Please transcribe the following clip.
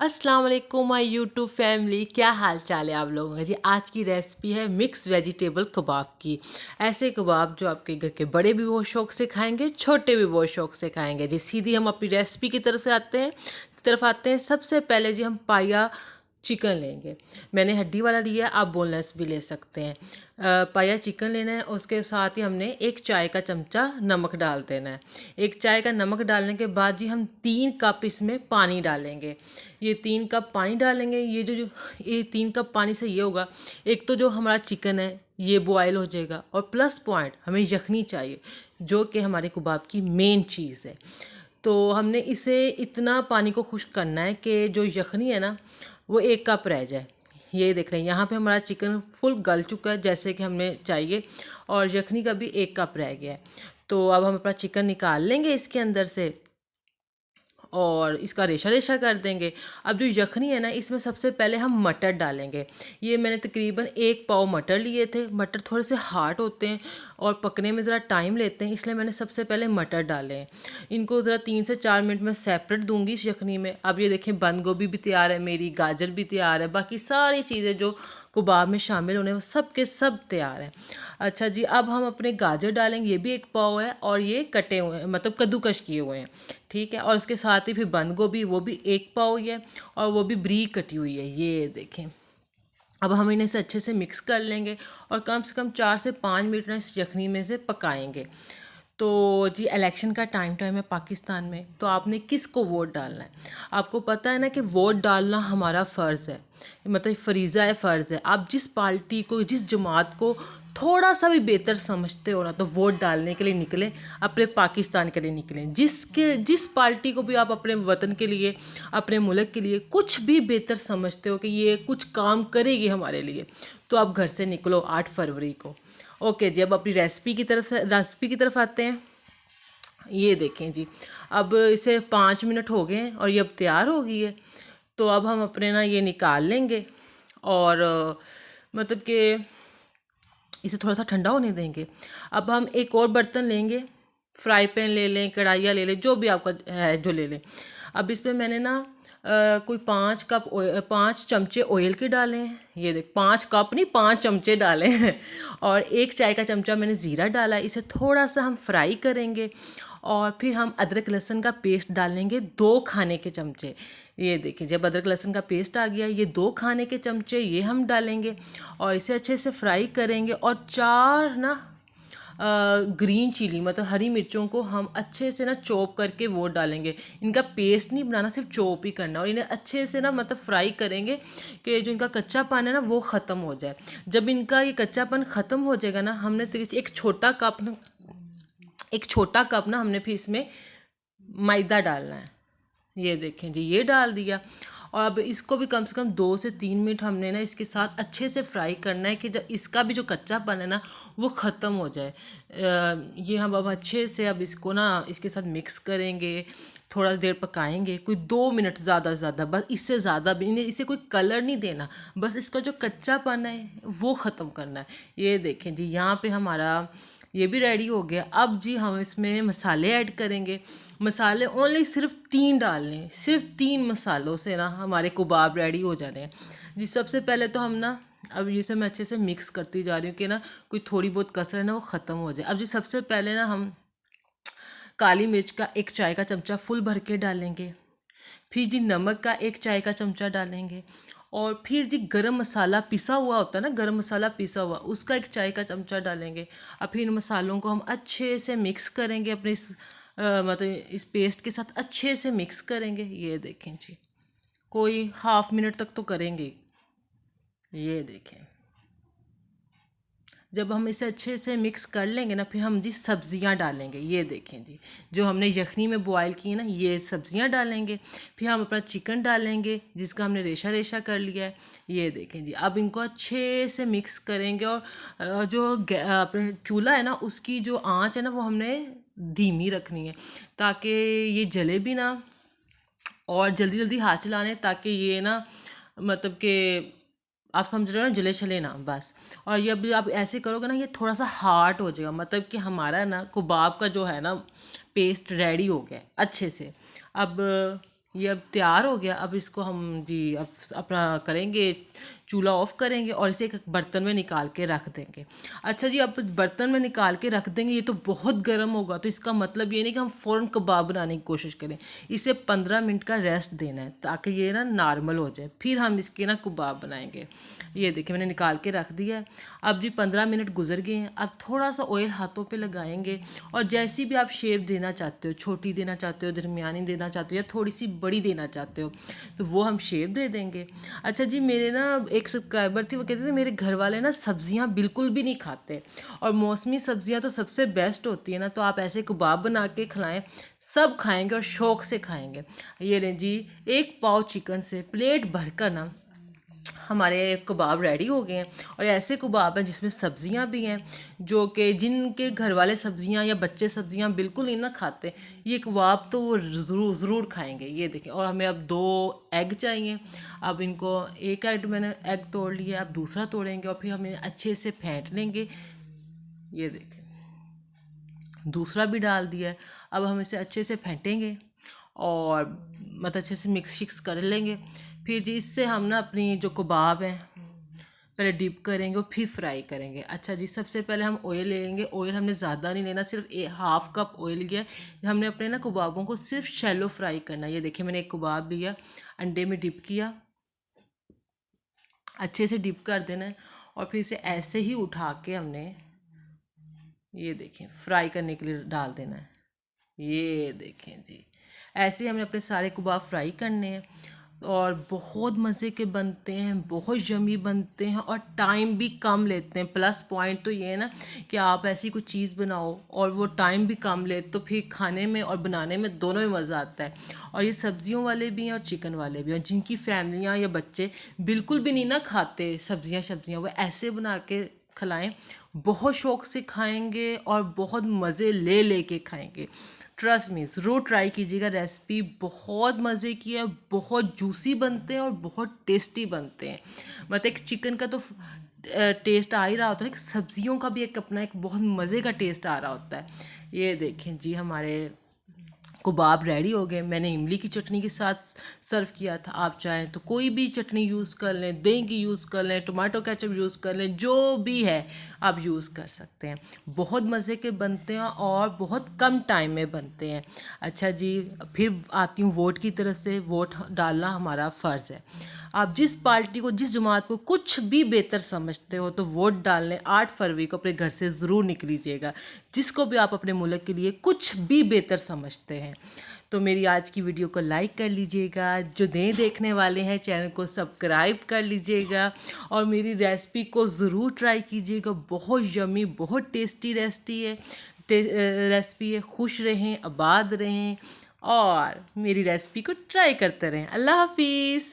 अस्सलाम वालेकुम my YouTube family, क्या हाल चाल है आप लोगों का जी। आज की रेसिपी है मिक्स वेजिटेबल कबाब की। ऐसे कबाब जो आपके घर के बड़े भी बहुत शौक से खाएंगे, छोटे भी बहुत शौक से खाएंगे जी। सीधी हम अपनी रेसिपी की तरफ आते हैं। सबसे पहले जी हम पाया चिकन लेंगे। मैंने हड्डी वाला लिया है, आप बोनलेस भी ले सकते हैं। पाया चिकन लेना है, उसके साथ ही हमने एक चाय का चमचा नमक डाल देना है। एक चाय का नमक डालने के बाद जी हम 3 कप इसमें पानी डालेंगे। ये 3 कप पानी डालेंगे। ये 3 कप पानी से ये होगा, एक तो जो हमारा चिकन है ये बॉयल हो जाएगा, और प्लस पॉइंट हमें यखनी चाहिए जो कि हमारे कबाब की मेन चीज़ है। तो हमने इसे इतना पानी को खुश्क करना है कि जो यखनी है ना वो 1 कप रह जाए। ये देख रहे हैं यहाँ पे हमारा चिकन फुल गल चुका है जैसे कि हमें चाहिए, और यखनी का भी 1 कप रह गया है। तो अब हम अपना चिकन निकाल लेंगे इसके अंदर से और इसका रेशा रेशा कर देंगे। अब जो यखनी है ना इसमें सबसे पहले हम मटर डालेंगे। ये मैंने तकरीबन 1 पाव मटर लिए थे। मटर थोड़े से हार्ड होते हैं और पकने में ज़रा टाइम लेते हैं, इसलिए मैंने सबसे पहले मटर डाले हैं। इनको ज़रा 3 से 4 मिनट में सेपरेट दूंगी इस यखनी में। अब ये देखें, बंद गोभी भी तैयार है, मेरी गाजर भी तैयार है, बाकी सारी चीज़ें जो कबाब में शामिल होने वो सब के सब तैयार हैं। अच्छा जी, अब हम अपने गाजर डालेंगे। ये भी 1 पाव है और ये कटे हुए हैं, मतलब कद्दूकश किए हुए हैं। ठीक है, और उसके साथ ही फिर बंद गोभी, वो भी 1 पाव ही है, और वो भी ब्रीक कटी हुई है। ये देखें, अब हम इन्हें से अच्छे से मिक्स कर लेंगे और कम से कम 4 से 5 मिनट ना इस यखनी में से पकाएंगे। तो जी, इलेक्शन का टाइम है पाकिस्तान में, तो आपने किसको वोट डालना है? आपको पता है ना कि वोट डालना हमारा फ़र्ज़ है, मतलब फ़रीज़ा है, फ़र्ज़ है। आप जिस पार्टी को, जिस जमात को थोड़ा सा भी बेहतर समझते हो ना, तो वोट डालने के लिए निकलें, अपने पाकिस्तान के लिए निकलें। जिस पार्टी को भी आप अपने वतन के लिए, अपने मुल्क के लिए कुछ भी बेहतर समझते हो कि ये कुछ काम करेगी हमारे लिए, तो आप घर से निकलो 8 फरवरी को। ओके जी, अब अपनी रेसिपी की तरफ आते हैं। ये देखें जी, अब इसे 5 मिनट हो गए हैं और ये अब तैयार हो गई है। तो अब हम अपने ना ये निकाल लेंगे और मतलब कि इसे थोड़ा सा ठंडा होने देंगे। अब हम एक और बर्तन लेंगे, फ्राई पैन ले लें, कढ़ाइयाँ ले लें, जो भी आपका है जो ले लें। अब इसमें मैंने ना कोई 5 चमचे ऑयल के डाले हैं। ये देख, 5 कप नहीं, 5 चमचे डाले हैं। और एक चाय का चमचा मैंने ज़ीरा डाला है। इसे थोड़ा सा हम फ्राई करेंगे और फिर हम अदरक लहसुन का पेस्ट डालेंगे 2 खाने के चमचे। ये देखिए, जब अदरक लहसुन का पेस्ट आ गया, ये 2 खाने के चमचे ये हम डालेंगे और इसे अच्छे से फ्राई करेंगे। और 4 ना ग्रीन चिली, मतलब हरी मिर्चों को हम अच्छे से ना चॉप करके वो डालेंगे। इनका पेस्ट नहीं बनाना, सिर्फ चॉप ही करना, और इन्हें अच्छे से ना मतलब फ्राई करेंगे कि जो इनका कच्चापन है ना वो ख़त्म हो जाए। जब इनका ये कच्चापन ख़त्म हो जाएगा ना, हमने तो एक छोटा कप ना हमने फिर इसमें मैदा डालना है। ये देखें जी, ये डाल दिया। और अब इसको भी कम से कम 2 से 3 मिनट हमने ना इसके साथ अच्छे से फ्राई करना है कि जब इसका भी जो कच्चापन है ना वो ख़त्म हो जाए। ये हम अब अच्छे से अब इसको ना इसके साथ मिक्स करेंगे, थोड़ा देर पकाएंगे, कोई 2 मिनट ज़्यादा से ज़्यादा, बस इससे ज़्यादा भी नहीं। इसे कोई कलर नहीं देना, बस इसका जो कच्चापन है वो ख़त्म करना है। ये देखें जी, यहाँ पे हमारा ये भी रेडी हो गया। अब जी हम इसमें मसाले ऐड करेंगे। मसाले ओनली सिर्फ 3 डालने हैं, सिर्फ 3 मसालों से ना हमारे कबाब रेडी हो जाने हैं जी। सबसे पहले तो हम ना, अब इसे मैं अच्छे से मिक्स करती जा रही हूँ कि ना कोई थोड़ी बहुत कसर है ना वो ख़त्म हो जाए। अब जी सबसे पहले ना हम काली मिर्च का 1 चाय का चमचा फुल भर के डालेंगे। फिर जी नमक का 1 चाय का चमचा डालेंगे। और फिर जी गरम मसाला पिसा हुआ होता है ना, गरम मसाला पिसा हुआ, उसका 1 चाय का चमचा डालेंगे। अब फिर इन मसालों को हम अच्छे से मिक्स करेंगे, अपने मतलब इस पेस्ट के साथ अच्छे से मिक्स करेंगे। ये देखें जी, कोई हाफ मिनट तक तो करेंगे। ये देखें, जब हम इसे अच्छे से मिक्स कर लेंगे ना, फिर हम जी सब्ज़ियाँ डालेंगे। ये देखें जी, जो हमने यखनी में बॉयल की है ना, ये सब्ज़ियाँ डालेंगे। फिर हम अपना चिकन डालेंगे जिसका हमने रेशा रेशा कर लिया है। ये देखें जी, अब इनको अच्छे से मिक्स करेंगे। और अपने चूल्हा है ना, उसकी जो आँच है ना वो हमने धीमी रखनी है, ताकि ये जले भी ना, और जल्दी जल्दी हाथ चलाने, ताकि ये ना मतलब कि आप समझ रहे हो ना, जले चले ना, बस। और ये अभी आप ऐसे करोगे ना, ये थोड़ा सा हार्ड हो जाएगा, मतलब कि हमारा ना कबाब का जो है ना पेस्ट रेडी हो गया है अच्छे से। अब ये अब तैयार हो गया। अब इसको हम जी अब अपना करेंगे, चूल्हा ऑफ करेंगे और इसे एक बर्तन में निकाल के रख देंगे। अच्छा जी, अब बर्तन में निकाल के रख देंगे। ये तो बहुत गर्म होगा, तो इसका मतलब ये नहीं कि हम फ़ौरन कबाब बनाने की कोशिश करें। इसे 15 मिनट का रेस्ट देना है ताकि ये ना नॉर्मल हो जाए, फिर हम इसके ना कबाब बनाएंगे। ये देखिए मैंने निकाल के रख दिया है। अब जी 15 मिनट गुजर गए हैं। अब थोड़ा सा ऑयल हाथों पे लगाएंगे और जैसी भी आप शेप देना चाहते हो, छोटी देना चाहते हो, दरमियानी देना चाहते हो या थोड़ी सी बड़ी देना चाहते हो, तो वो हम शेप दे देंगे। अच्छा जी, मेरे ना एक सब्सक्राइबर थी, वो कहते थे मेरे घर वाले ना सब्जियां बिल्कुल भी नहीं खाते और मौसमी सब्जियां तो सबसे बेस्ट होती है ना, तो आप ऐसे कबाब बना के खिलाएं, सब खाएंगे और शौक से खाएंगे। ये लें जी, एक पाव चिकन से प्लेट भरकर ना हमारे कबाब रेडी हो गए हैं। और ऐसे कबाब हैं जिसमें सब्जियां भी हैं, जो कि जिनके घर वाले सब्जियां या बच्चे सब्जियां बिल्कुल नहीं ना खाते, ये कबाब तो वो ज़रूर खाएंगे। ये देखें, और हमें अब 2 एग चाहिए। अब इनको एक एग मैंने एग तोड़ लिया, अब दूसरा तोड़ेंगे और फिर हमें अच्छे से फेंट लेंगे। ये देखें, दूसरा भी डाल दिया है। अब हम इसे अच्छे से फेंटेंगे और मतलब अच्छे से मिक्स शिक्स कर लेंगे। फिर जी इससे हम ना अपनी जो कबाब हैं पहले डिप करेंगे और फिर फ्राई करेंगे। अच्छा जी, सबसे पहले हम ऑयल ले लेंगे। ऑयल हमने ज़्यादा नहीं लेना, सिर्फ हाफ कप ऑयल लिया है। हमने अपने ना कबाबों को सिर्फ शैलो फ्राई करना है। ये देखिए मैंने एक कबाब लिया, अंडे में डिप किया, अच्छे से डिप कर देना है और फिर इसे ऐसे ही उठा के हमने ये देखें फ्राई करने के लिए डाल देना है। ये देखें जी, ऐसे ही हमें अपने सारे कबाब फ्राई करने हैं और बहुत मज़े के बनते हैं, बहुत यमी बनते हैं और टाइम भी कम लेते हैं। प्लस पॉइंट तो ये है ना कि आप ऐसी कोई चीज़ बनाओ और वो टाइम भी कम ले, तो फिर खाने में और बनाने में दोनों में मज़ा आता है। और ये सब्जियों वाले भी हैं और चिकन वाले भी हैं, जिनकी फैमिलियाँ या बच्चे बिल्कुल भी नहीं ना खाते सब्जियाँ, वो ऐसे बना के खिलाएं, बहुत शौक से खाएंगे और बहुत मज़े ले लेके खाएंगे। ट्रस्ट मी, ज़रूर ट्राई कीजिएगा। रेसिपी बहुत मज़े की है, बहुत जूसी बनते हैं और बहुत टेस्टी बनते हैं। मतलब एक चिकन का तो टेस्ट आ ही रहा होता है, लेकिन सब्जियों का भी एक अपना एक बहुत मज़े का टेस्ट आ रहा होता है। ये देखें जी, हमारे कबाब रेडी हो गए। मैंने इमली की चटनी के साथ सर्व किया था। आप चाहें तो कोई भी चटनी यूज़ कर लें, दही की यूज़ कर लें, टमाटो केचप यूज़ कर लें, जो भी है आप यूज़ कर सकते हैं। बहुत मज़े के बनते हैं और बहुत कम टाइम में बनते हैं। अच्छा जी, फिर आती हूँ वोट की तरफ से। वोट डालना हमारा फ़र्ज़ है। आप जिस पार्टी को, जिस जमात को कुछ भी बेहतर समझते हो, तो वोट डालने 8 फरवरी को अपने घर से ज़रूर निकलीजिएगा, जिसको भी आप अपने मुल्क के लिए कुछ भी बेहतर समझते हैं। तो मेरी आज की वीडियो को लाइक कर लीजिएगा, जो नए देखने वाले हैं चैनल को सब्सक्राइब कर लीजिएगा और मेरी रेसिपी को ज़रूर ट्राई कीजिएगा। बहुत यमी, बहुत टेस्टी रेसिपी है। खुश रहें, आबाद रहें और मेरी रेसिपी को ट्राई करते रहें। अल्लाह हाफिज़।